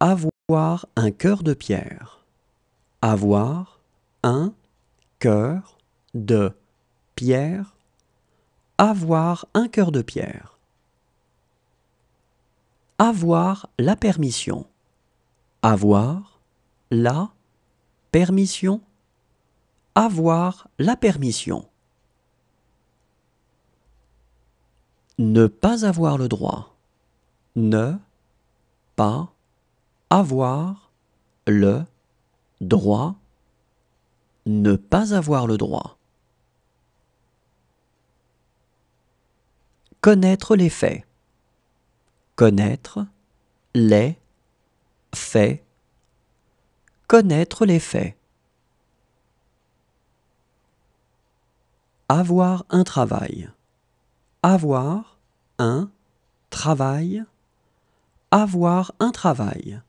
Avoir un cœur de pierre. Avoir un cœur de pierre. Avoir un cœur de pierre. Avoir la permission. Avoir la permission. Avoir la permission. Ne pas avoir le droit. Ne pas avoir le droit. Ne pas avoir le droit. Connaître les faits. Connaître les faits. Connaître les faits. Avoir un travail. Avoir un travail. Avoir un travail.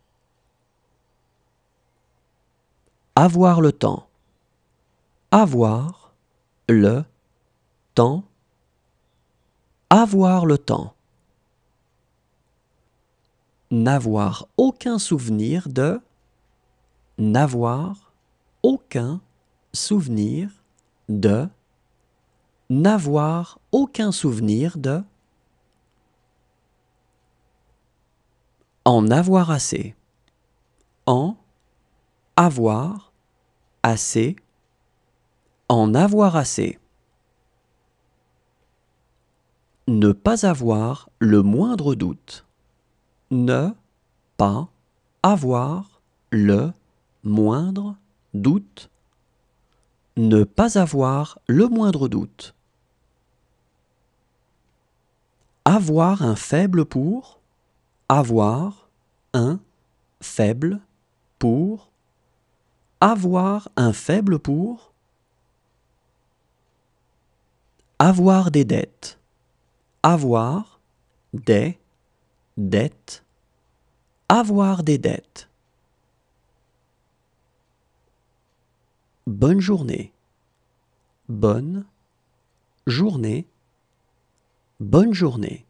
Avoir le temps. Avoir le temps. Avoir le temps. N'avoir aucun souvenir de. N'avoir aucun souvenir de. N'avoir aucun souvenir de. En avoir assez. En avoir assez. En avoir assez. Ne pas avoir le moindre doute. Ne pas avoir le moindre doute. Ne pas avoir le moindre doute. Avoir un faible pour. Avoir un faible pour. Avoir un faible pour. Avoir des dettes. Avoir des dettes. Avoir des dettes. Bonne journée. Bonne journée. Bonne journée.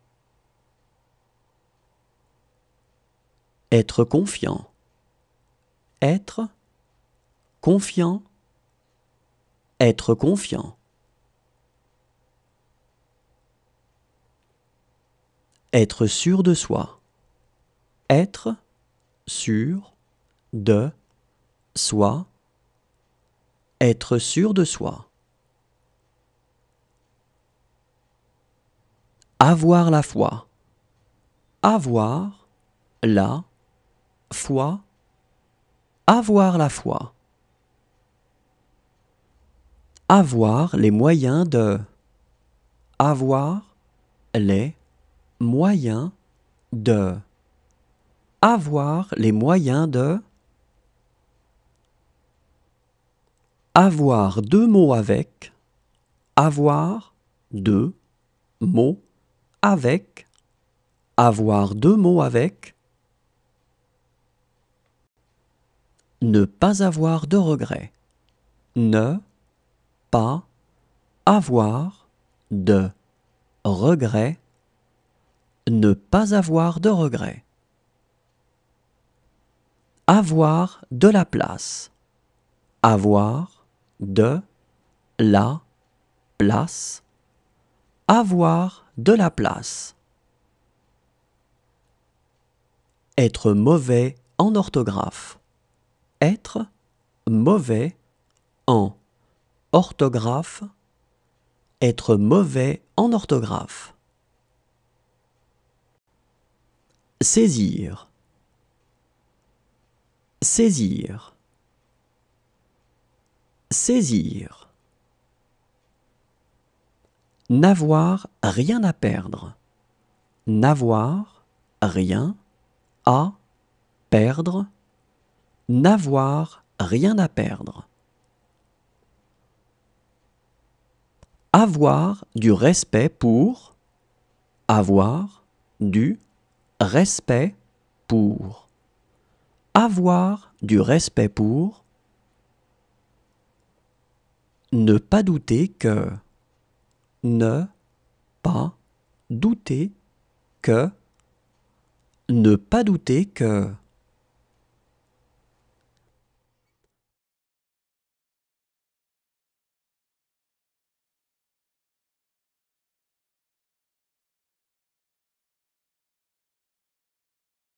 Être confiant. Être confiant. Être confiant. Être sûr de soi. Être sûr de soi. Être sûr de soi. Avoir la foi. Avoir la foi. Avoir la foi. Avoir les moyens de. Avoir les moyens de. Avoir les moyens de. Avoir deux mots avec. Avoir deux mots avec. Avoir deux mots avec. Ne pas avoir de regrets. Ne pas avoir de regrets. Ne pas avoir de regrets. Avoir de la place. Avoir de la place. Avoir de la place. Être mauvais en orthographe. Être mauvais en orthographe. Être mauvais en orthographe. Saisir. Saisir. Saisir. N'avoir rien à perdre. N'avoir rien à perdre. N'avoir rien à perdre. Avoir du respect pour. Avoir du respect pour. Avoir du respect pour. Ne pas douter que. Ne pas douter que. Ne pas douter que.